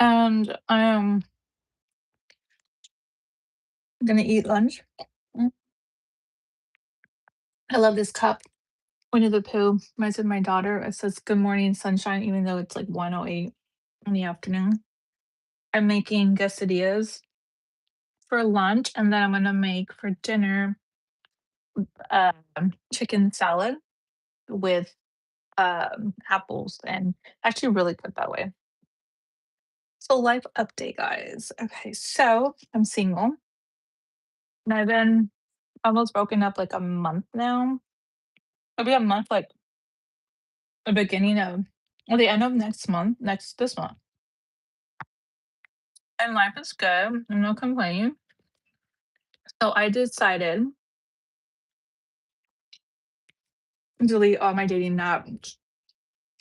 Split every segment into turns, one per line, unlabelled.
and I'm gonna eat lunch. Mm, I love this cup. Winnie the Pooh reminds me of my daughter. It says "Good morning, sunshine," even though it's like 1:08 in the afternoon. I'm making quesadillas for lunch, and then I'm gonna make for dinner chicken salad with apples, and actually really good that way. So life update, guys. Okay, so I'm single, and I've been almost broken up like a month now. It'll be a month like the beginning of or the end of next month, next this month. And life is good. I'm not complaining. So I decided to delete all my dating apps,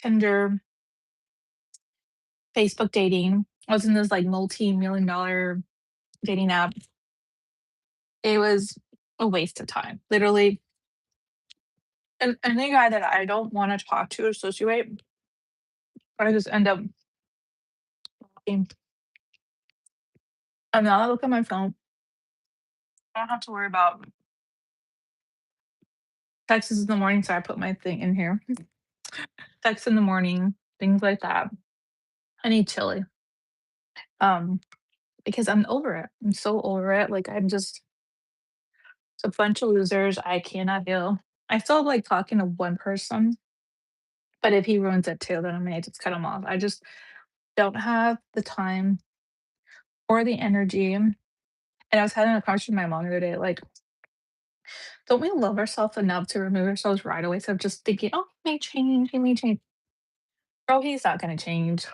Tinder, Facebook dating. I was in this like multi-million dollar dating app. It was a waste of time. Literally, and any guy that I don't want to talk to or associate, I just end up blocking. And now I look at my phone. I don't have to worry about texts in the morning. So I put my thing in here. Texts in the morning, things like that. I need chili. Um, because I'm over it. I'm so over it. Like I'm just it's a bunch of losers. I cannot deal. I still like talking to one person, but if he ruins it too, then I may just cut him off. I just don't have the time or the energy. And I was having a conversation with my mom the other day, like, don't we love ourselves enough to remove ourselves right away? So just thinking, oh, he may change, he may change. Bro, he's not gonna change.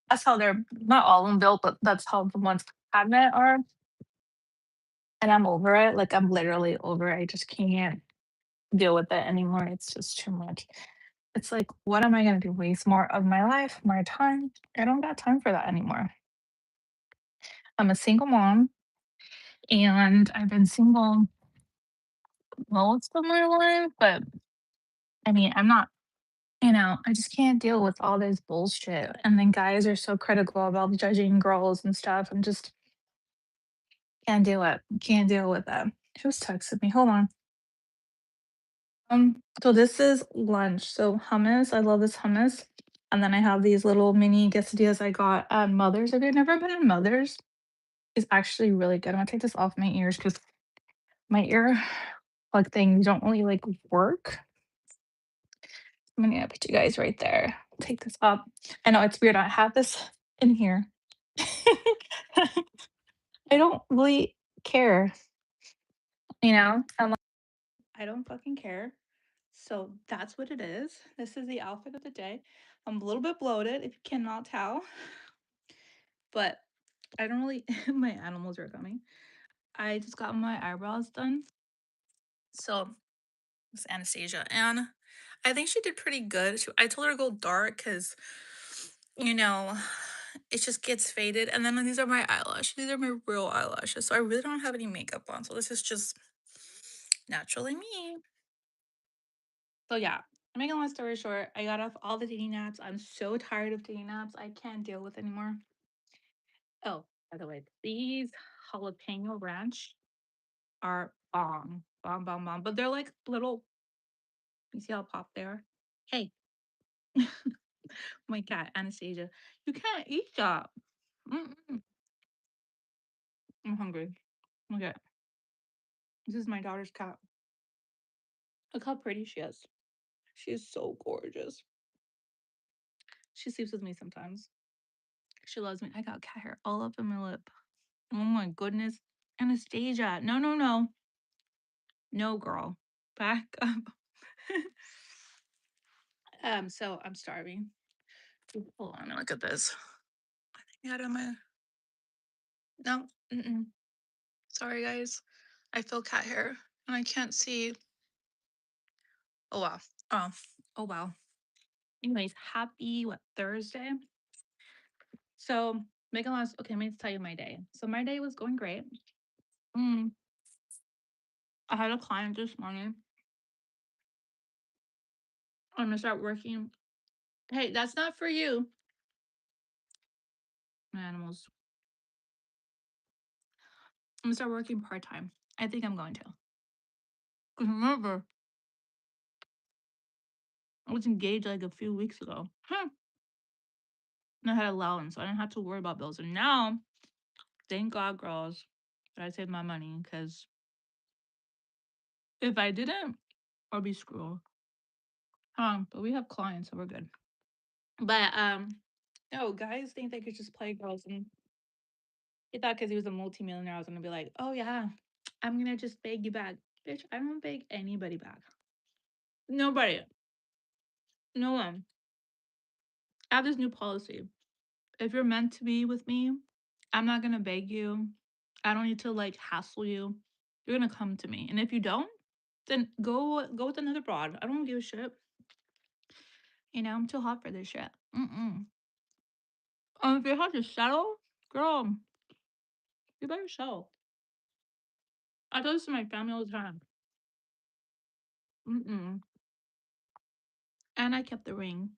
That's how they're not all of them built, but that's how the ones I've met are. And I'm over it. Like I'm literally over it. I just can't deal with it anymore. It's just too much. It's like, what am I gonna do? Waste more of my life, my time? I don't got time for that anymore. I'm a single mom and I've been single most of my life, but I mean, I'm not, I just can't deal with all this bullshit. And then guys are so critical about judging girls and stuff. I'm just can't do it. Can't deal with that. Who's texted me? Hold on. So this is lunch. So hummus. I love this hummus. And then I have these little mini quesadillas I got at Mother's. If you've never been at Mother's, it's actually really good. I'm gonna take this off my ears because my ear plug things don't really like work. I'm gonna put you guys right there. Take this up. I know it's weird. I have this in here. I don't really care, I'm like, I don't fucking care. So that's what it is. This is the outfit of the day. I'm a little bit bloated, if you cannot tell, but I don't really. My animals are coming. I just got my eyebrows done. So it's Anastasia, and I think she did pretty good. I told her to go dark because, you know, it just gets faded. And then these are my eyelashes. These are my real eyelashes. So I really don't have any makeup on. So this is just naturally me. So yeah, to make a long story short, I got off all the dating apps. I'm so tired of dating apps. I can't deal with anymore. Oh, by the way, these jalapeno ranch are bomb, bomb, bomb, bomb. But they're like little. You see how pop they are? Hey, my cat Anastasia, you can't eat that. Mm-mm. I'm hungry. Okay, this is my daughter's cat. Look how pretty she is. She is so gorgeous. She sleeps with me sometimes. She loves me. I got cat hair all up in my lip. Oh my goodness. Anastasia. No, no, no. No, girl. Back up. So I'm starving. Hold on, look at this. I think I had on my no. Mm-mm. Sorry, guys. I feel cat hair and I can't see. Oh wow. Oh, oh wow. Anyways, happy what Thursday? So make a last. Okay, let me tell you my day. So my day was going great. Mm, I had a client this morning. I'm gonna start working. Hey, that's not for you. my animals. I'm gonna start working part time. I think I'm going to. Cause remember, I was engaged like a few weeks ago. And I had allowance, so I didn't have to worry about bills. And now, thank God, girls, that I saved my money. Cause if I didn't, I'd be screwed. But we have clients, so we're good. But no, guys think they could just play girls, and he thought because he was a multimillionaire, I was gonna be like, oh yeah, I'm gonna just beg you back, bitch. I don't beg anybody back. Nobody, no one. I have this new policy. If you're meant to be with me, I'm not gonna beg you. I don't need to like hassle you. You're gonna come to me, and if you don't, then go with another broad. I don't give a shit. I'm too hot for this shit. Mm-mm. If you have to settle, girl, you better settle. I tell this to my family all the time. Mm-mm. And I kept the ring.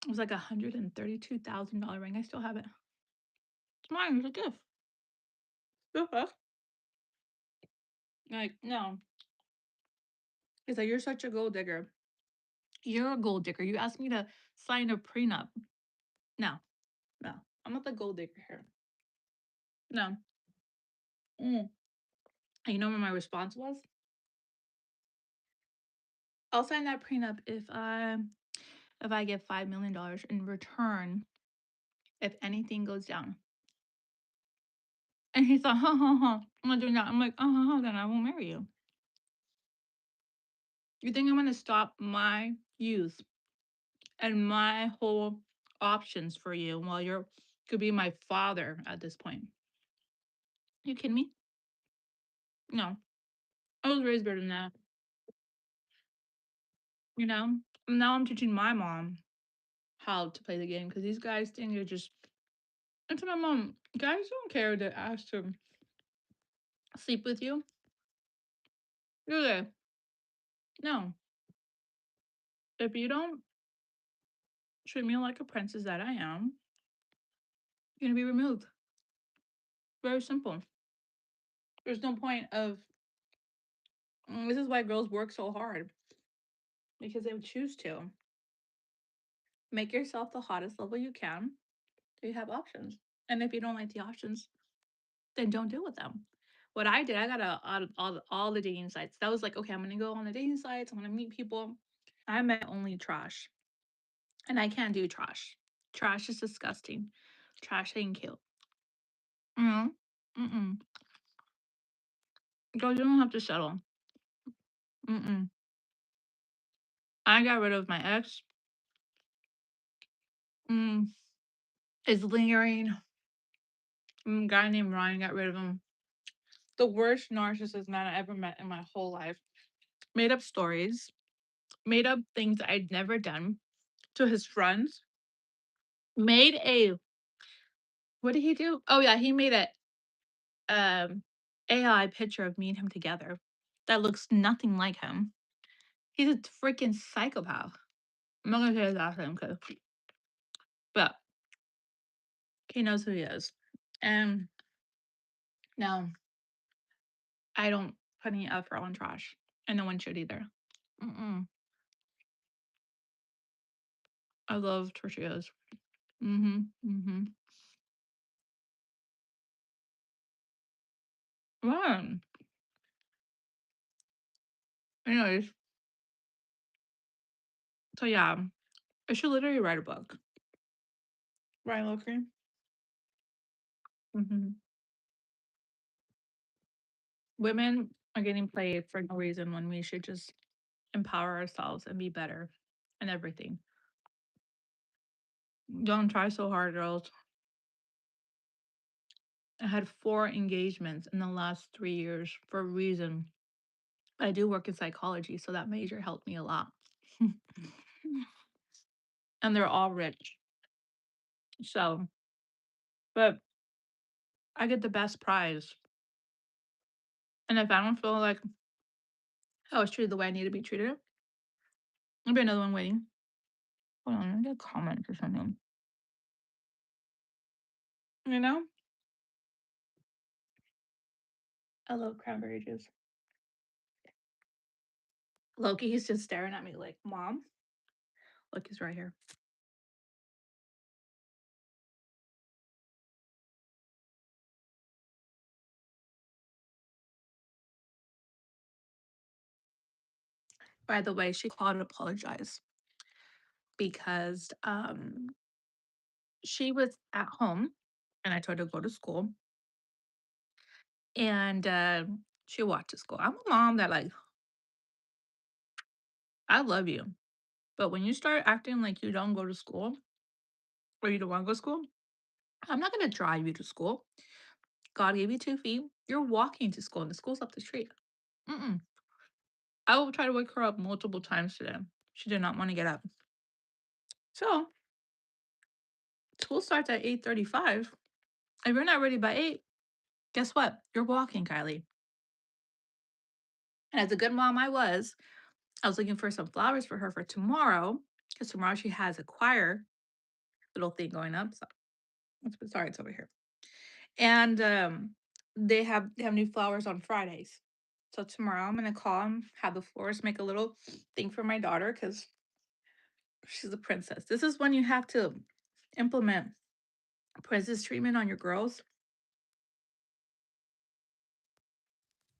It was like $132,000 ring. I still have it. It's mine. It's a gift. Like, no. He's like, you're such a gold digger. You're a gold digger. You asked me to sign a prenup. No, no. I'm not the gold digger here. No. Mm. And you know what my response was? I'll sign that prenup if I get $5 million in return if anything goes down. And he thought, I'm not doing that. I'm like, then I won't marry you. You think I'm gonna stop my youth and my whole options for you while you're could be my father at this point? You kidding me? No. I was raised better than that. You know? Now I'm teaching my mom how to play the game because these guys think they're just. And to my mom, guys don't care to ask to sleep with you, do they? No. If you don't treat me like a princess that I am, you're gonna be removed. Very simple. There's no point of. This is why girls work so hard because they choose to make yourself the hottest level you can. So you have options, and if you don't like the options, then don't deal with them. What I did, I got out of all the dating sites. That was like, okay, I'm gonna go on the dating sites. I'm gonna meet people. I met only trash, and I can't do trash. Trash is disgusting. Trash ain't cute. Mm. Mm. Girls, you don't have to settle. Mm. I got rid of my ex. Mm. Is lingering. Guy named Ryan got rid of him. The worst narcissist man I ever met in my whole life. Made up stories. Made up things I'd never done to his friends. Made a what did he do? Oh yeah, he made a AI picture of me and him together that looks nothing like him. He's a freaking psychopath. I'm not gonna say his last name, but he knows who he is. And no, I don't put any effort on trash, and no one should either. Mm-mm. I love tortillas. Mm-hmm. Mm-hmm. Right. Anyways, so yeah, I should literally write a book. Right, Loki? Mm-hmm. Women are getting played for no reason when we should just empower ourselves and be better and everything. Don't try so hard, girls. I had 4 engagements in the last 3 years for a reason. I do work in psychology, so that major helped me a lot. And they're all rich. So, but I get the best prize. And if I don't feel like I was treated the way I need to be treated, there'll be another one waiting. Hold on, let me get a comment or something. You know? I love cranberry juice. Loki, he's just staring at me like, Mom, look, he's right here. By the way, she called to apologize because she was at home and I told her to go to school and she walked to school. I'm a mom that like I love you. But when you start acting like you don't go to school or you don't want to go to school, I'm not gonna drive you to school. God gave you 2 feet. You're walking to school and the school's up the street. Mm-mm. I will try to wake her up multiple times today. She did not want to get up. So school starts at 8:35. If you're not ready by 8, guess what? You're walking, Kylie. And as a good mom I was looking for some flowers for her for tomorrow because tomorrow she has a choir little thing going up. So sorry, it's over here. And they have new flowers on Fridays. So tomorrow I'm gonna call and have the florist make a little thing for my daughter because she's a princess. This is when you have to implement princess treatment on your girls.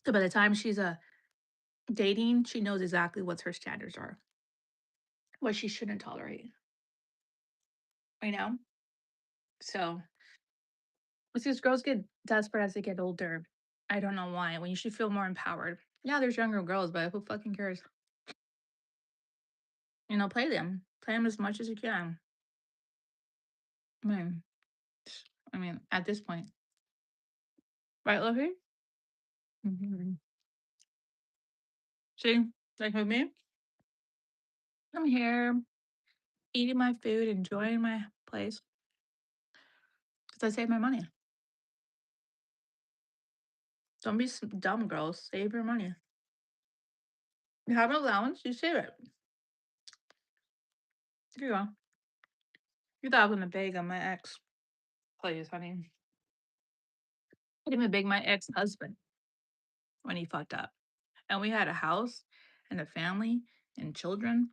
So by the time she's dating, she knows exactly what her standards are, what she shouldn't tolerate. You know. So as these girls get desperate as they get older, I don't know why. When you should feel more empowered. Yeah, there's younger girls, but who fucking cares? Play them as much as you can. I mean, at this point, right, Luffy? Mhm. See, like with me, I'm here eating my food, enjoying my place because I save my money. Don't be dumb, girls. Save your money. You have an allowance, you save it. Here you go. You thought I was gonna beg on my ex. Please, honey. I didn't even beg my ex husband when he fucked up. And we had a house and a family and children.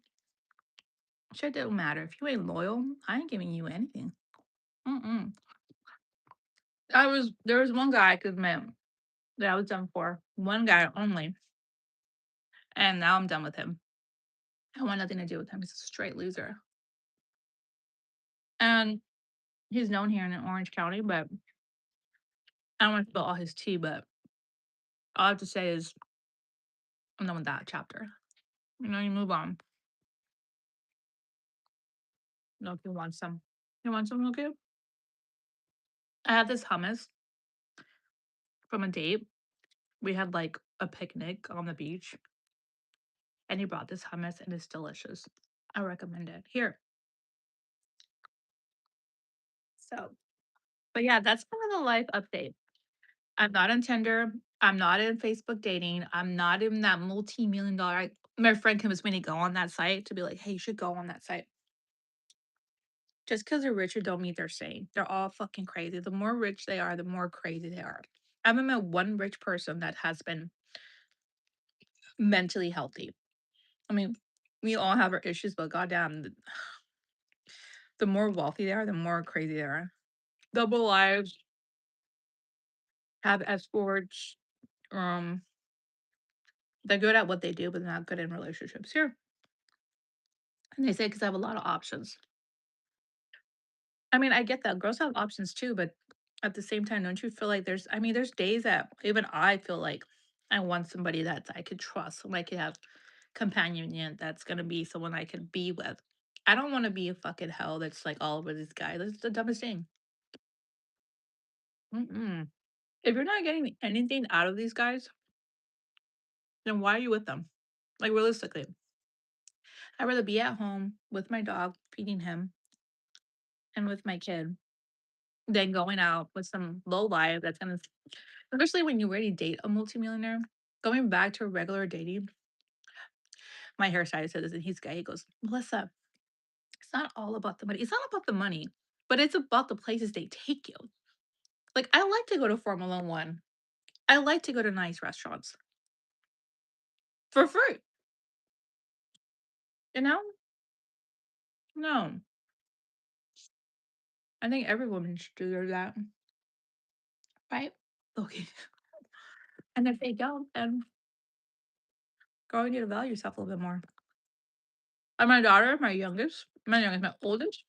Shit don't matter. If you ain't loyal, I ain't giving you anything. Mm-mm. There was one guy I could admit that I was done for. One guy only. And now I'm done with him. I want nothing to do with him. He's a straight loser. And he's known here in Orange County, but I don't want to spill all his tea, but all I have to say is I'm done with that chapter. You move on. Look, you want some. You want some, okay? I had this hummus from a date. We had like a picnic on the beach, and he brought this hummus, and it's delicious. I recommend it. Here. So, but yeah, that's kind of the life update. I'm not on Tinder. I'm not in Facebook dating. I'm not in that multi-million dollar. My friend convinced me to go on that site to be like, hey, you should go on that site. Just because they're richer don't mean they're sane. They're all fucking crazy. The more rich they are, the more crazy they are. I haven't met one rich person that has been mentally healthy. I mean, we all have our issues, but goddamn, the more wealthy they are, the more crazy they are. Double lives, have escorts, um, they're good at what they do, but they're not good in relationships. Here. And they say because I have a lot of options. I mean, I get that. Girls have options too, but at the same time, don't you feel like there's days that even I feel like I want somebody that I could trust, someone I could have companionship, that's gonna be someone I could be with. I don't want to be a fucking hell that's like all over this guy. That's the dumbest thing. Mm-mm. If you're not getting anything out of these guys, then why are you with them? Like realistically, I'd rather be at home with my dog, feeding him, and with my kid than going out with some low life that's gonna, especially when you already date a multimillionaire. Going back to regular dating, my hairstylist said this, and he's gay. He goes, Melissa, it's not all about the money. It's not about the money, but it's about the places they take you. Like, I like to go to Formula One. I like to go to nice restaurants for free, you know? No, I think every woman should do that, right? Okay. And if they don't, then girl, you need to value yourself a little bit more. And my daughter, my oldest,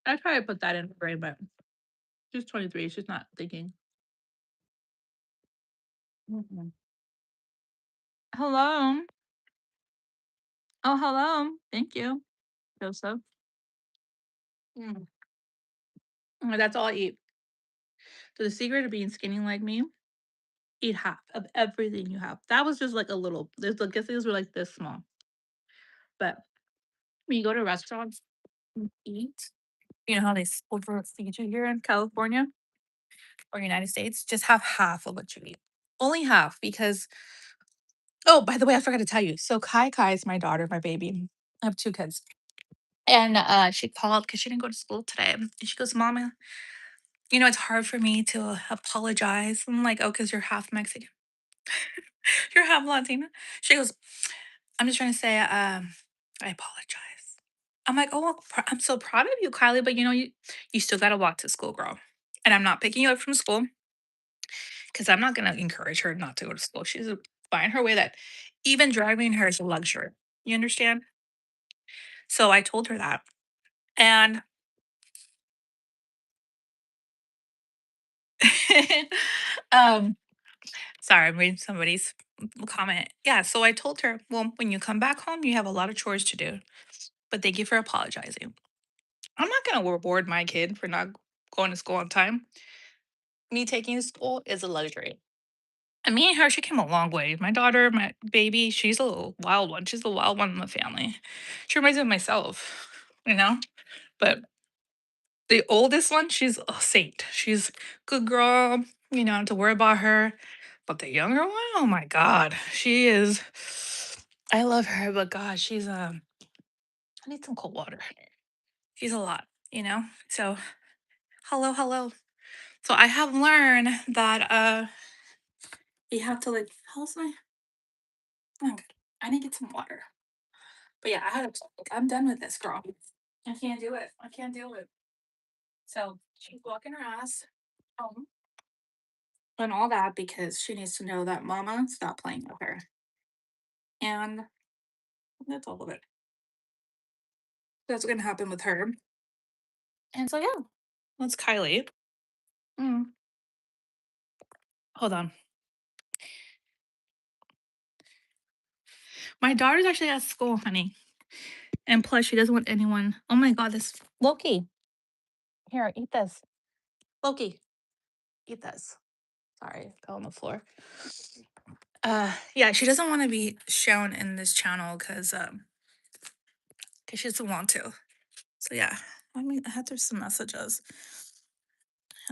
I try to put that in her brain, but she's 23. She's not thinking. Mm-mm. Hello. Oh, hello. Thank you, Joseph. Mm. That's all I eat. So the secret of being skinny like me, eat half of everything you have. That was just like a little. There's I guess these were like this small. But when you go to restaurants and eat, you know how they overfeed you here in California or United States? Just have half of what you eat. Only half because oh, by the way, I forgot to tell you. So Kai is my daughter, my baby. I have two kids. And she called because she didn't go to school today. And she goes, Mama, it's hard for me to apologize. I'm like, oh, because you're half Mexican. You're half Latina. She goes, I'm just trying to say, I apologize. I'm like, oh, well, I'm so proud of you, Kylie, but you still got to walk to school, girl. And I'm not picking you up from school because I'm not going to encourage her not to go to school. She's finding her way that even driving her is a luxury. You understand? So I told her that. And um, sorry, I'm reading somebody's comment. Yeah, so I told her, well, when you come back home, you have a lot of chores to do, but thank you for apologizing. I'm not going to reward my kid for not going to school on time. Me taking you to school is a luxury. And me and her, she came a long way. My daughter, my baby, she's a little wild one. She's the wild one in the family. She reminds me of myself, you know? But the oldest one, she's a saint. She's good girl, don't have to worry about her. But the younger one, oh my God, she is. I love her, but God, I need some cold water. She's a lot, you know? So, hello, hello. So I have learned that you have to like, how's my, oh, good. I need to get some water. But yeah, I'm done with this girl. I can't do it. I can't do it. So she's walking her ass home and all that because she needs to know that mama stopped playing with her. And that's all of it. That's gonna happen with her. And so yeah, that's Kylie. Mm, hold on. My daughter's actually at school, honey. And plus she doesn't want anyone. Oh my god, this Loki. Here, eat this. Loki, eat this. Sorry, it fell on the floor. Yeah, she doesn't want to be shown in this channel because she doesn't want to. So yeah, I had through some messages.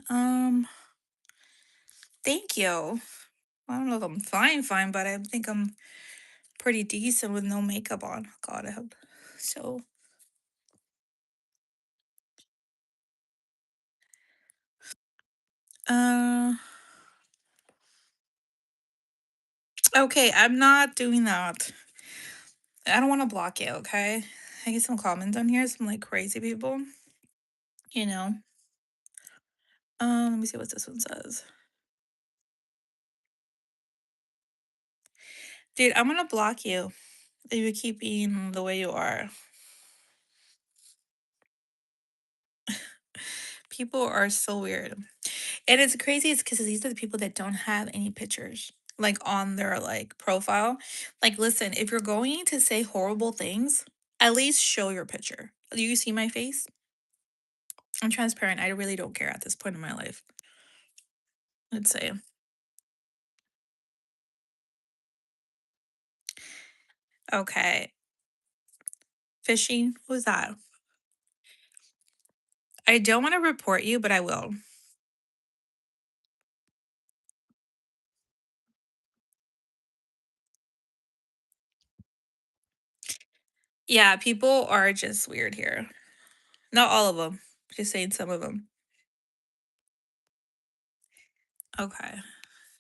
Um, thank you. I don't know if I'm fine, but I think I'm pretty decent with no makeup on. God, I hope so. Uh, okay, I'm not doing that. I don't want to block you. Okay, I get some comments on here, some like crazy people. You know. Let me see what this one says. Dude, I'm gonna block you if you keep being the way you are. People are so weird. And it's crazy, it's because these are the people that don't have any pictures, like, on their, like, profile. Like, listen, if you're going to say horrible things, at least show your picture. Do you see my face? I'm transparent, I really don't care at this point in my life. Let's say, okay, fishing, who's that? I don't wanna report you, but I will. Yeah, people are just weird here. Not all of them. Just saying some of them. Okay.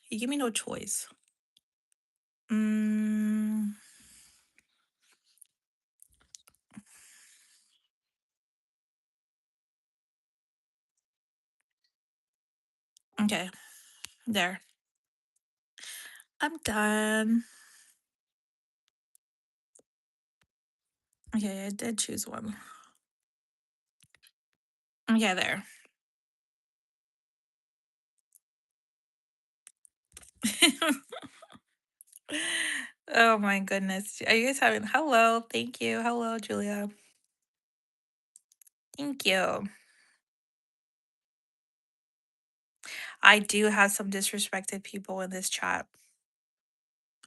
You give me no choice. Mm, okay. There. I'm done. Okay, I did choose one. Okay, there. Oh my goodness. Are you guys having hello, thank you. Hello, Julia. Thank you. I do have some disrespected people in this chat.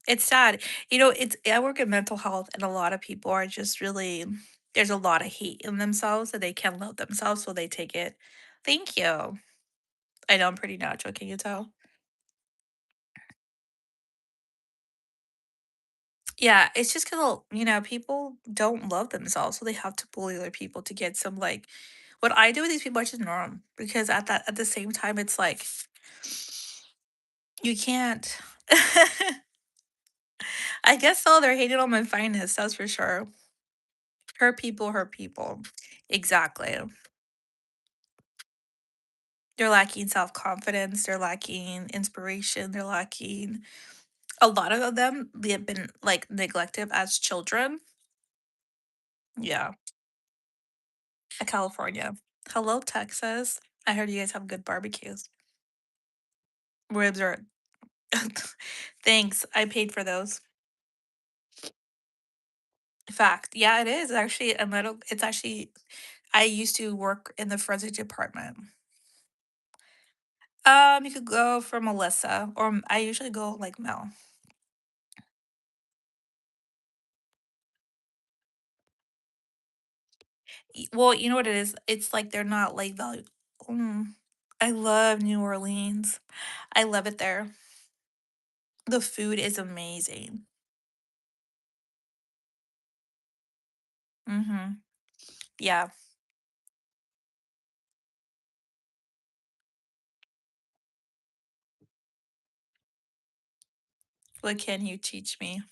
It's sad. It's I work in mental health and a lot of people are just really there's a lot of hate in themselves and they can't love themselves, so they take it. Thank you. I know I'm pretty natural, can you tell? Yeah, it's just because people don't love themselves, so they have to bully other people to get some like what I do with these people is just norm because at the same time it's like you can't I guess so, they're hating on my finest, that's for sure. Hurt people hurt people. Exactly. They're lacking self-confidence, they're lacking inspiration, they're lacking a lot of them, they have been, like, neglected as children. Yeah, California. Hello, Texas. I heard you guys have good barbecues. Ribs are thanks, I paid for those. Fact. Yeah, it is actually a medical it's actually I used to work in the forensic department. You could go for Melissa, or I usually go, like, Mel. Well, you know what it is? It's like they're not like value. Mm, I love New Orleans. I love it there. The food is amazing. Mhm. Yeah. What can you teach me?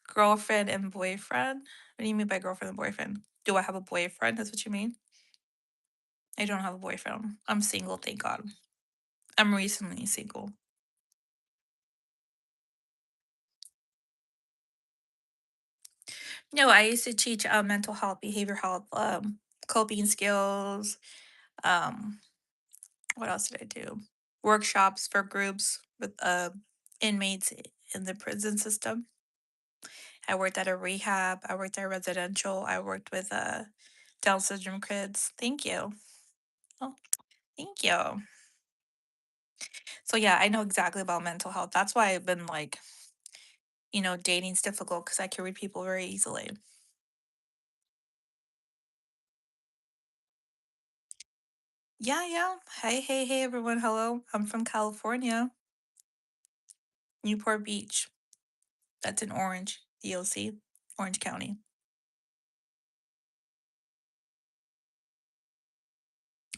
Girlfriend and boyfriend? What do you mean by girlfriend and boyfriend? Do I have a boyfriend? That's what you mean? I don't have a boyfriend. I'm single, thank God. I'm recently single. No, I used to teach mental health, behavior health, coping skills. Um, what else did I do? Workshops for groups with inmates in the prison system. I worked at a rehab. I worked at residential. I worked with Down syndrome kids. Thank you. Oh, thank you. So yeah, I know exactly about mental health. That's why I've been like, dating's difficult because I can read people very easily. Yeah, yeah. Hey, hey, hey, everyone. Hello. I'm from California, Newport Beach. That's in Orange, DOC, Orange County.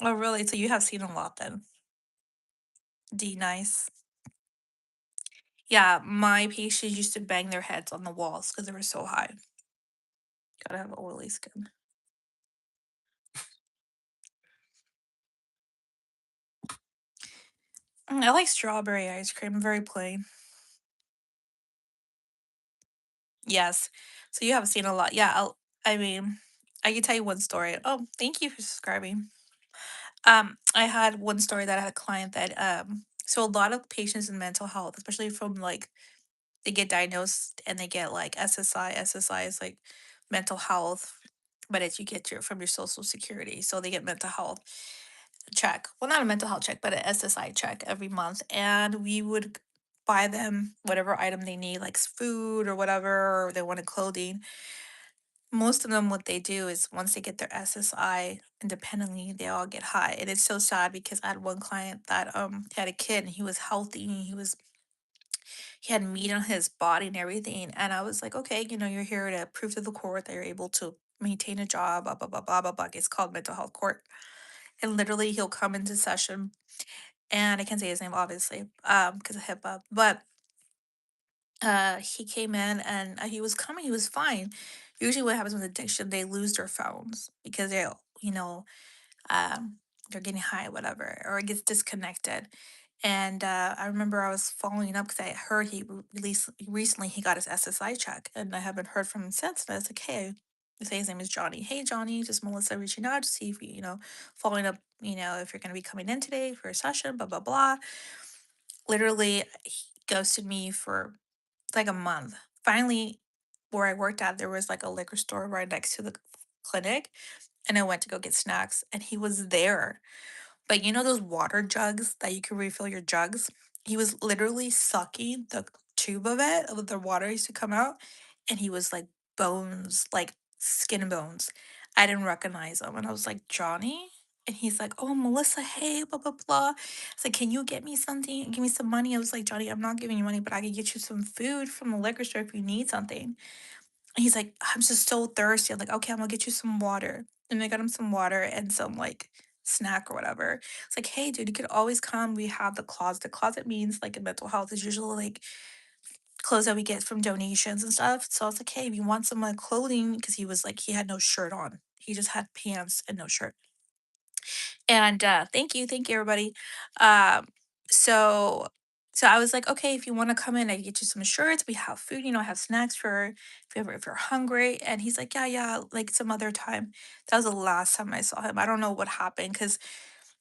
Oh, really? So you have seen a lot then. D nice. Yeah, my patients used to bang their heads on the walls because they were so high. Gotta have oily skin. I like strawberry ice cream, very plain. Yes. So you have seen a lot. Yeah, I mean, I can tell you one story. Oh, thank you for subscribing. I had one story that I had a client that so a lot of patients in mental health, especially from like they get diagnosed and they get like SSI. SSI is like mental health, but it's you get your from your social security. So they get mental health check. Well, not a mental health check, but an SSI check every month. And we would buy them whatever item they need, like food or whatever, or they wanted clothing. Most of them, what they do is once they get their SSI independently, they all get high. And it's so sad because I had one client that had a kid and he was healthy. He had meat on his body and everything. And I was like, okay, you're here to prove to the court that you're able to maintain a job, blah blah blah blah blah blah. It's called mental health court. And literally he'll come into session
and I can't say his name obviously, because of HIPAA, but he came in and he was coming, he was fine. Usually what happens with addiction, they lose their phones because you know, um, they're getting high, whatever, or it gets disconnected. And I remember I was following up because I heard released recently he got his SSI check, and I haven't heard from him since. And I was like, hey, I say his name is Johnny. Hey, Johnny, just Melissa reaching out to see if following up, if you're going to be coming in today for a session, blah blah blah. Literally, he ghosted me for like a month. Finally, where I worked at, there was like a liquor store right next to the clinic, and I went to go get snacks, and he was there. But you know those water jugs that you can refill your jugs? He was literally sucking the tube of it, of the water used to come out, and he was like bones, like skin and bones. I didn't recognize him. And I was like, Johnny? And he's like, oh, Melissa, hey, blah, blah, blah. It's like, can you get me something? Give me some money. I was like, Johnny, I'm not giving you money, but I can get you some food from the liquor store if you need something. And he's like, I'm just so thirsty. I'm like, okay, I'm gonna get you some water. And I got him some water and some like snack or whatever. It's like, hey, dude, you could always come. We have the closet. The closet means like in mental health is usually like clothes that we get from donations and stuff. So I was like, hey, if you want some like clothing, because he was like, he had no shirt on. He just had pants and no shirt. And thank you everybody. Um, so so I was like, okay, if you want to come in, I can get you some shirts. We have food, I have snacks for if you're hungry. And he's like, yeah, yeah, like some other time. That was the last time I saw him. I don't know what happened because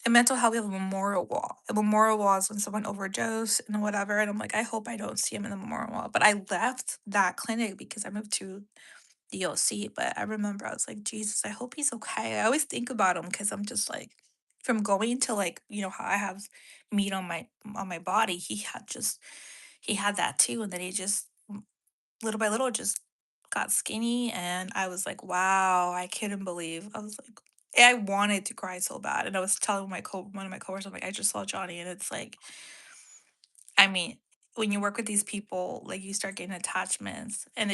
in mental health we have a memorial wall. A memorial wall is when someone overdosed and whatever. And I'm like, I hope I don't see him in the memorial wall. But I left that clinic because I moved to DOC, but I remember I was like, Jesus, I hope he's okay. I always think about him because I'm just like, from going to like, how I have meat on my body, he had that too, and then he just little by little just got skinny, and I was like, wow, I couldn't believe. I was like, I wanted to cry so bad, and I was telling one of my coworkers, I'm like, I just saw Johnny, and it's like, I mean, when you work with these people, like you start getting attachments. And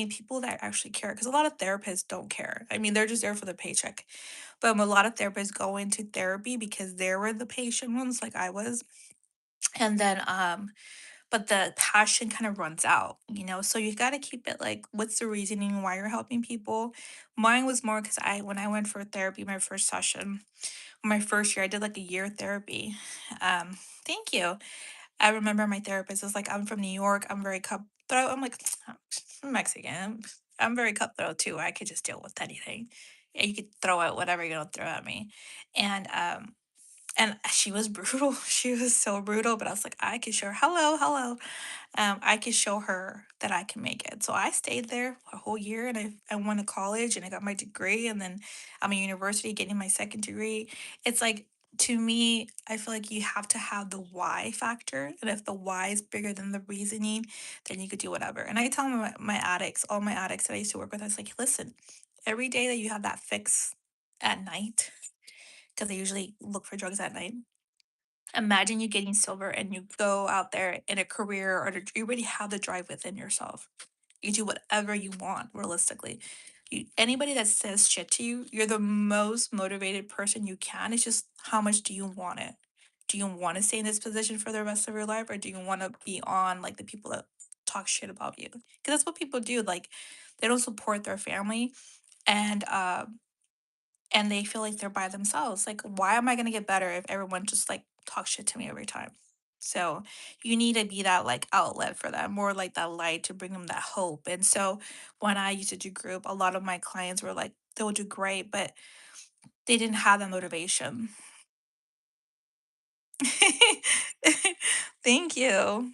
people that actually care, because a lot of therapists don't care. I mean, they're just there for the paycheck. But a lot of therapists go into therapy because they were the patient ones, like I was. And then, but the passion kind of runs out. So you got to keep it like, what's the reasoning why you're helping people? Mine was more because when I went for therapy, my first session, my first year, I did like a year of therapy. Um, thank you. I remember my therapist was like, I'm from New York. I'm very cutthroat. I'm like, I'm Mexican. I'm very cutthroat too. I could just deal with anything. Yeah, you could throw out whatever you're gonna throw at me. And she was brutal. She was so brutal, but I was like, I could show her, hello, hello. I could show her that I can make it. So I stayed there a whole year, and I went to college and I got my degree, and then I'm in university getting my second degree. It's like, to me, I feel like you have to have the why factor. And if the why is bigger than the reasoning, then you could do whatever. And I tell my addicts, all my addicts that I used to work with, I was like, listen, every day that you have that fix at night, because I usually look for drugs at night. Imagine you getting sober and you go out there in a career, or you already have the drive within yourself. You do whatever you want realistically. Anybody that says shit to you, you're the most motivated person you can. It's just, how much do you want it? Do you want to stay in this position for the rest of your life, or do you want to be on like the people that talk shit about you? Because that's what people do. Like, they don't support their family, and they feel like they're by themselves. Like, why am I gonna get better if everyone just like talks shit to me every time? So you need to be that like outlet for them, more like that light to bring them that hope. And so when I used to do group, a lot of my clients were like, they'll do great, but they didn't have that motivation. Thank you.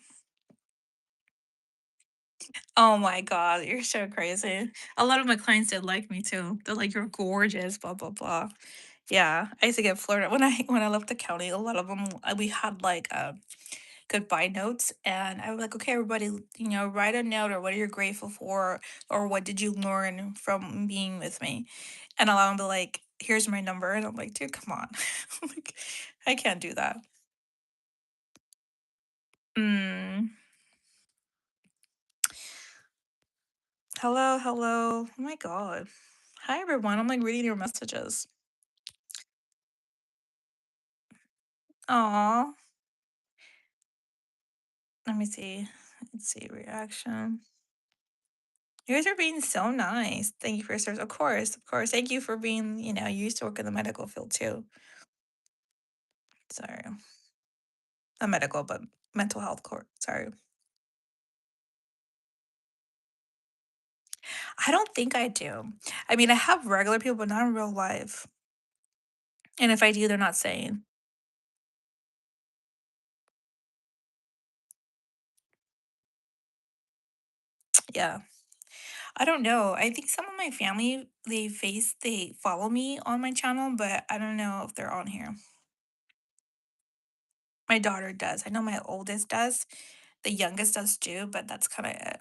Oh my God, you're so crazy. A lot of my clients did like me too. They're like, you're gorgeous, blah blah blah. Yeah, I used to get flirted when I left the county. A lot of them, we had like goodbye notes, and I was like, okay, everybody, write a note, or what are you grateful for, or what did you learn from being with me, and allow them to like, here's my number, and I'm like, dude, come on, like, I can't do that. Mm. Hello, hello. Oh my God. Hi everyone. I'm like reading your messages. Aw. Let me see. Let's see reaction. You guys are being so nice. Thank you for your service. Of course, of course. Thank you for being, you used to work in the medical field too. Sorry. Not medical, but mental health court. Sorry. I don't think I do. I mean, I have regular people, but not in real life. And if I do, they're not saying. Yeah. I don't know. I think some of my family, they follow me on my channel, but I don't know if they're on here. My daughter does. I know my oldest does. The youngest does too, but that's kind of it.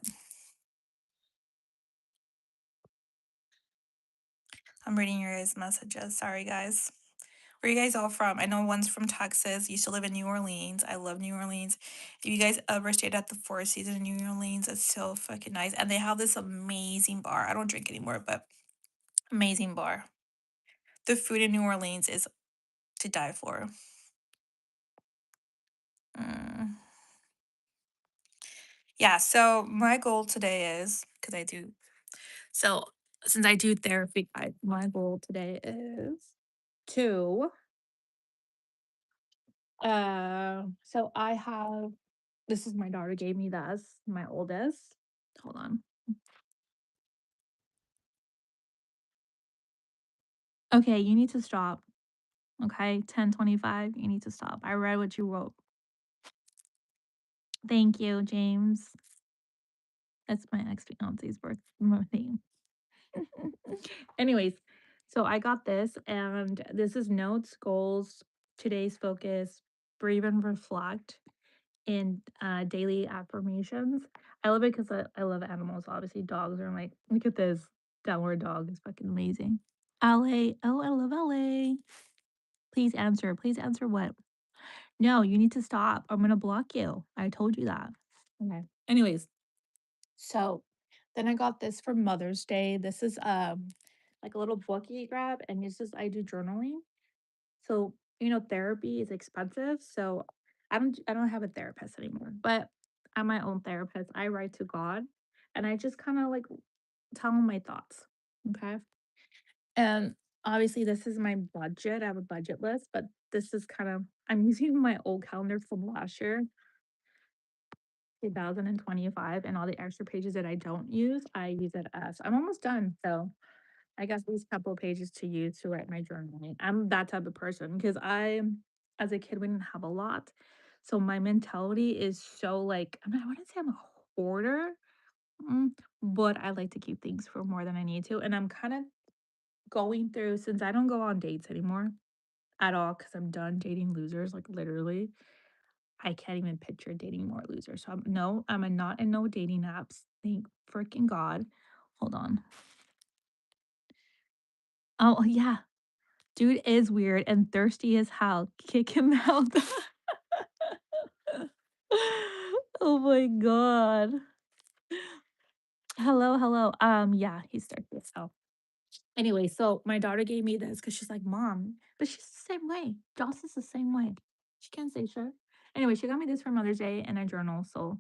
I'm reading your guys' messages. Sorry, guys. Where are you guys all from? I know one's from Texas. Used to live in New Orleans. I love New Orleans. If you guys ever stayed at the Four Seasons in New Orleans, it's so fucking nice. And they have this amazing bar. I don't drink anymore, but amazing bar. The food in New Orleans is to die for. Mm. Yeah, so my goal today is because I do so since I do therapy, my goal today is to so I have this is my daughter gave me this, my oldest. Hold on. Okay, you need to stop. Okay, 10:25. You need to stop. I read what you wrote. Thank you, James. That's my ex-fiance's birthday. Anyways, so I got this, and this is notes, goals, today's focus, breathe and reflect, and daily affirmations. I love it because I love animals. Obviously, dogs are like, look at this downward dog is fucking amazing. LA, oh, I love LA. Please answer. Please answer what? No, you need to stop. I'm gonna block you. I told you that. Okay. Anyways, so then I got this for Mother's Day. This is like a little book you grab, and this is I do journaling. So, therapy is expensive. So I don't have a therapist anymore, but I'm my own therapist. I write to God, and I just kind of like tell him my thoughts. Okay. And obviously this is my budget. I have a budget list, but this is kind of I'm using my old calendar from last year, 2025, and all the extra pages that I don't use, I use it as I'm almost done. So I got these couple pages to use to write my journaling. I'm that type of person because as a kid, we didn't have a lot. So my mentality is so like, I wouldn't say I'm a hoarder, mm, but I like to keep things for more than I need to. And I'm kind of going through, since I don't go on dates anymore at all, because I'm done dating losers, like literally. I can't even picture dating more losers. So I'm a not in no dating apps. Thank freaking God. Hold on. Oh yeah, dude is weird and thirsty as hell. Kick him out. Oh my god. Hello, hello. Yeah, he's thirsty as hell. Anyway, so my daughter gave me this because she's like, Mom, but she's the same way. Joss is the same way. She can't say sure. Anyway, she got me this for Mother's Day and a journal. So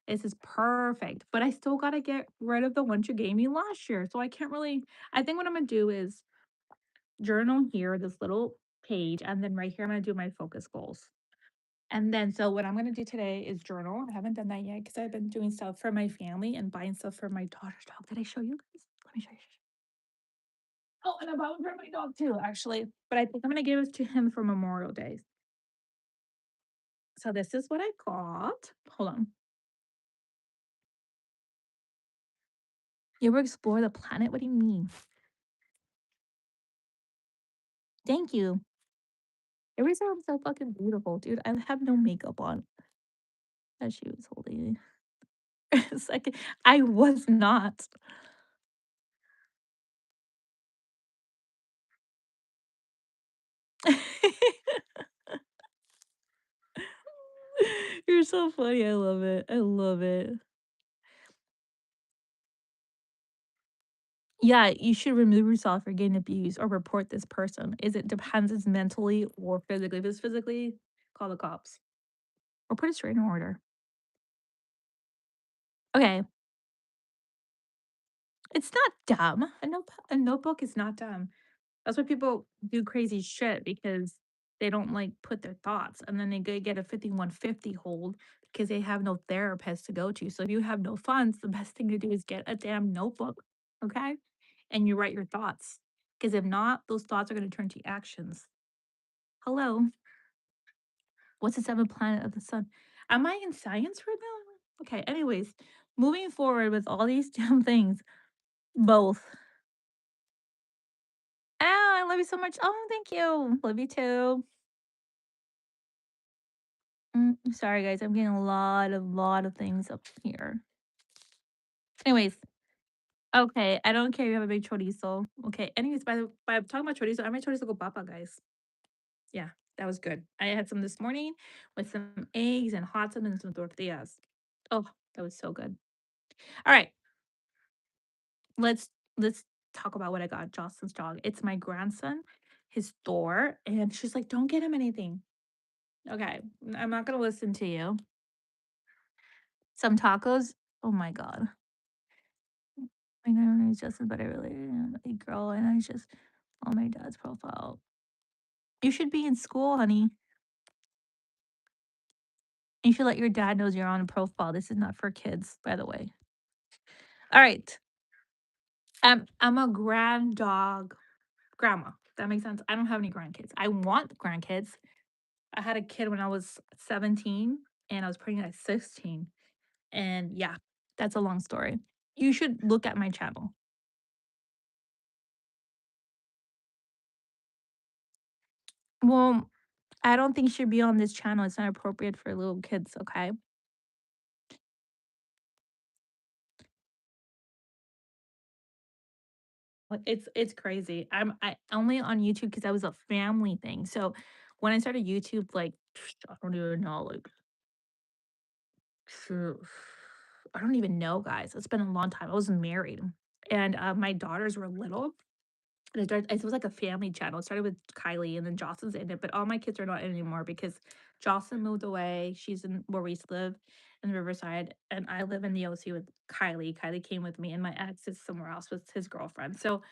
this is perfect. But I still gotta get rid of the one you gave me last year. So I can't really I think what I'm gonna do is journal here, this little page, and then right here I'm gonna do my focus goals. And then so what I'm gonna do today is journal. I haven't done that yet because I've been doing stuff for my family and buying stuff for my daughter's dog. Did I show you guys? Let me show you. Oh, and I bought one for my dog too, actually. But I think I'm gonna give it to him for Memorial Day. So this is what I got. Hold on. You ever explore the planet? What do you mean? Thank you. Every time I'm so fucking beautiful, dude. I have no makeup on. That she was holding. Second, I was not. You're so funny. I love it. I love it. Yeah, you should remove yourself for getting abused or report this person. Is it depends it's mentally or physically. If it's physically, call the cops or put a restraining order.
Okay, it's not dumb. A notebook is not dumb. That's why people do crazy shit because they don't, like, put their thoughts, and then they get a 5150 hold because they have no therapist to go to. So if you have no funds, the best thing to do is get a damn notebook, okay? And you write your thoughts, because if not, those thoughts are gonna turn to actions. Hello, what's the seventh planet of the sun? Am I in science right now? Okay, anyways, moving forward with all these damn things, both. Oh, I love you so much. Oh, thank you. Love you too. Sorry guys, I'm getting a lot of things up here. Anyways, okay, I don't care if you have a big chorizo. Okay, anyways, by talking about chorizo, I made chorizo con papa, guys. Yeah, that was good. I had some this morning with some eggs and hot sauce and some tortillas. Oh, that was so good. All right, let's let's talk about what I got Jocelyn's dog. It's my grandson, his door, and she's like, "Don't get him anything." Okay, I'm not gonna listen to you. Some tacos. Oh my god. I know it's just but I really am a girl and I just on my dad's profile. You should be in school, honey. You should let your dad knows you're on a profile. This is not for kids, by the way. All right. I'm a grand dog grandma. That makes sense. I don't have any grandkids. I want grandkids. I had a kid when I was 17 and I was pregnant at 16. And yeah, that's a long story. You should look at my channel. Well, I don't think you should be on this channel. It's not appropriate for little kids, okay? Like, it's crazy. I only on YouTube because that was a family thing. So when I started YouTube, like, I don't even know, like, phew, I don't even know, guys. It's been a long time. I was married, and my daughters were little, and it was like a family channel. It started with Kylie and then Jocelyn's in it, but all my kids are not in it anymore because Jocelyn moved away. She's in where we live in Riverside, and I live in the OC with Kylie. Kylie came with me, and my ex is somewhere else with his girlfriend. So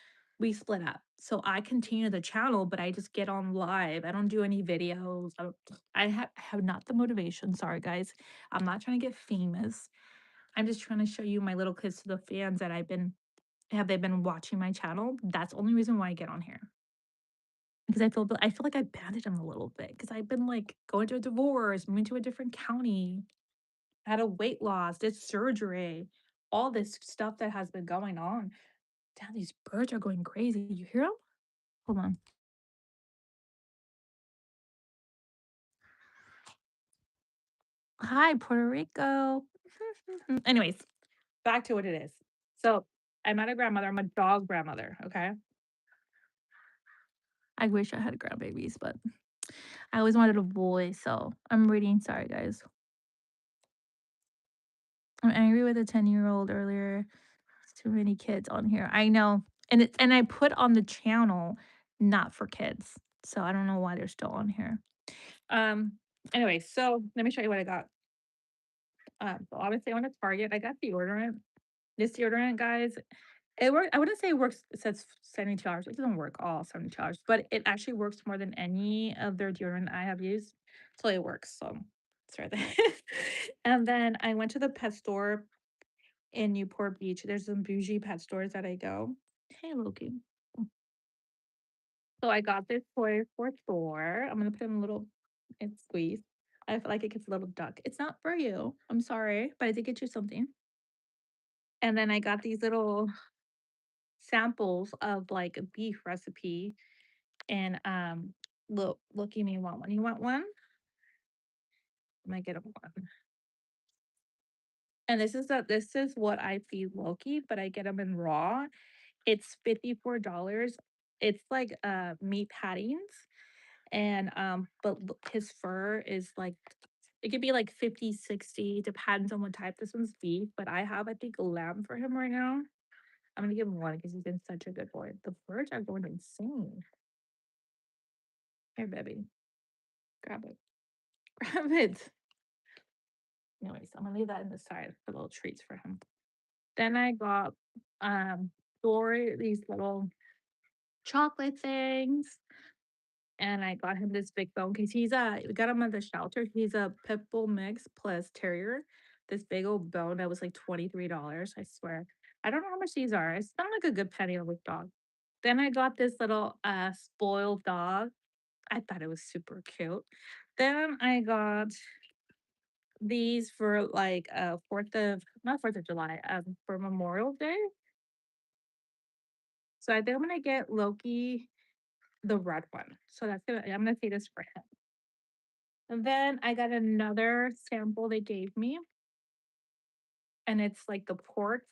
we split up. So I continue the channel, but I just get on live. I don't do any videos. I have not the motivation. Sorry, guys. I'm not trying to get famous. I'm just trying to show you my little kids to the fans that have they been watching my channel? That's the only reason why I get on here. Because I feel like I abandoned them a little bit because I've been, like, going through a divorce, moving to a different county, had a weight loss, did surgery, all this stuff that has been going on. Damn, these birds are going crazy. You hear them? Hold on. Hi, Puerto Rico. Anyways, back to what it is. So, I'm not a grandmother, I'm a dog grandmother, okay? I wish I had grandbabies, but I always wanted a boy, so I'm reading. Sorry, guys. I'm angry with a 10-year-old earlier. It's too many kids on here. I know. And I put on the channel not for kids. So I don't know why they're still on here. Um anyway, so let me show you what I got. So obviously I went to Target. I got deodorant. This deodorant, guys, it works. I wouldn't say it works, it says 72 hours. It doesn't work all 72 hours, but it actually works more than any of their deodorant I have used. So it works. So it's right there. And then I went to the pet store in Newport Beach. There's some bougie pet stores that I go. Hey, Loki. So I got this toy for Thor. I'm gonna put him a little and squeeze. I feel like it gets a little duck. It's not for you. I'm sorry, but I did get you something. And then I got these little samples of like a beef recipe. And look, you may want one. You want one? I might get him one. And this is what I feed Loki, but I get them in raw. It's $54. It's like meat patties and but his fur is like it could be like 50, 60, depends on what type. This one's beef, but I have I think a lamb for him right now. I'm gonna give him one because he's been such a good boy. The birds are going insane. Here, baby, grab it. Grab it. Anyways, I'm gonna leave that in the side for little treats for him. Then I got Dory these little chocolate things, and I got him this big bone because he's a we got him at the shelter. He's a pit bull mix plus terrier. This big old bone that was like $23, I swear. I don't know how much these are. It's not like a good penny a week dog. Then I got this little spoiled dog. I thought it was super cute. Then I got these for like 4th of not 4th of July, for Memorial Day. So I think I'm gonna get Loki the red one. So I'm gonna say this for him. And then I got another sample they gave me, and it's like the port.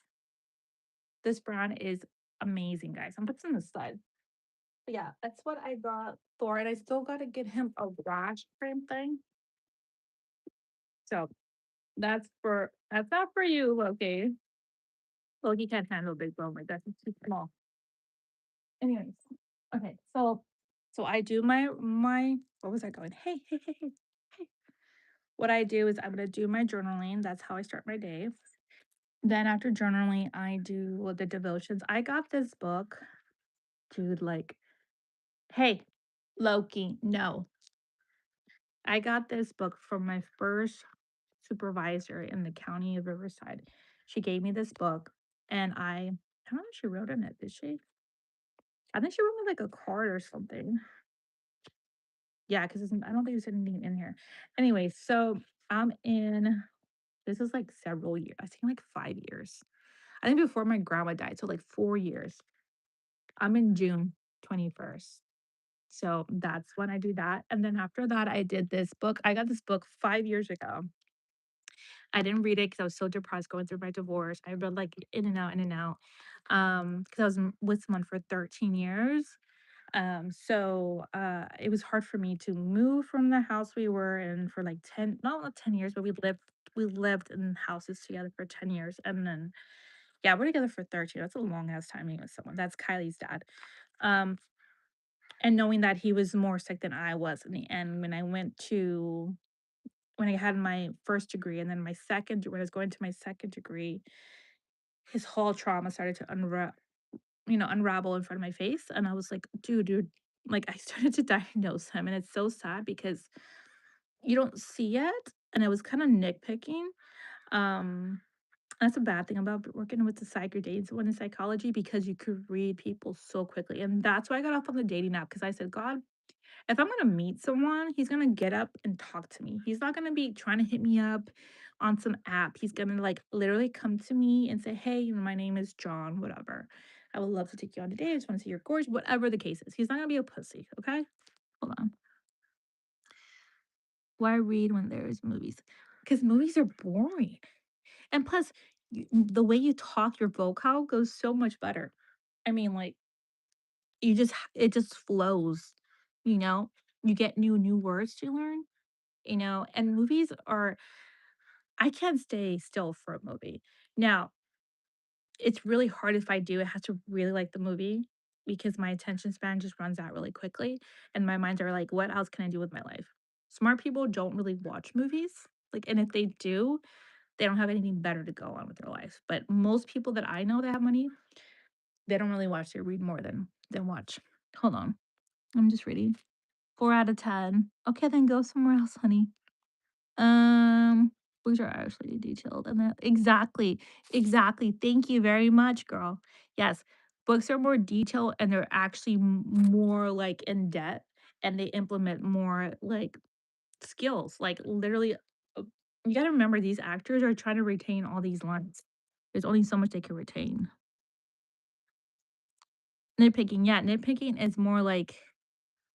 This brand is amazing, guys. I'm putting this aside. But yeah, that's what I got for it. I still gotta get him a rash frame thing. So that's not for you, Loki. Loki can't handle a big bone like that. It's too small. Anyways, okay, so I do my what was I going? Hey, hey, hey, hey, hey. What I do is I'm gonna do my journaling. That's how I start my day. Then after journaling, I do the devotions. I got this book, dude, like, hey, Loki, no. I got this book from my first supervisor in the county of Riverside. She gave me this book, and I don't know if she wrote in it, did she? I think she wrote me like a card or something. Yeah, because I don't think there's anything in here. Anyway, so I'm in this is like several years. I think like 5 years. I think before my grandma died, so like 4 years. I'm in June 21st. So that's when I do that. And then after that, I did this book. I got this book 5 years ago. I didn't read it because I was so depressed going through my divorce. I read like in and out, in and out. Because I was with someone for 13 years. It was hard for me to move from the house we were in for like 10, not 10 years, but we lived in houses together for 10 years. And then yeah, we're together for 13. That's a long ass time being with someone. That's Kylie's dad. Um, and knowing that he was more sick than I was in the end when I had my first degree and then when I was going to my second degree, his whole trauma started to unravel in front of my face. And I was like, dude, like I started to diagnose him. And it's so sad because you don't see it. And I was kind of nitpicking. Um, that's a bad thing about working with the psych or dating someone in psychology because you could read people so quickly. And that's why I got off on the dating app because I said, God, if I'm gonna meet someone, he's gonna get up and talk to me. He's not gonna be trying to hit me up on some app. He's gonna like literally come to me and say, hey, my name is John, whatever. I would love to take you on a date. I just want to see your gorge, whatever the case is. He's not gonna be a pussy, okay? Hold on. Why read when there's movies? Because movies are boring. And plus, the way you talk, your vocal goes so much better. I mean, like, it just flows, you know? You get new words to learn, and movies are I can't stay still for a movie. Now, it's really hard if I do, it has to really like the movie because my attention span just runs out really quickly, and my minds are like, "What else can I do with my life?" Smart people don't really watch movies, like, and if they do, they don't have anything better to go on with their life, but most people that I know that have money, they don't really watch, they read more than watch. Hold on, I'm just reading. 4 out of 10. Okay, then go somewhere else, honey. Um, books are actually detailed and that exactly, exactly. Thank you very much, girl. Yes, books are more detailed and they're actually more like in depth and they implement more like skills. Like literally, you got to remember these actors are trying to retain all these lines. There's only so much they can retain. Nitpicking, yeah, nitpicking is more like,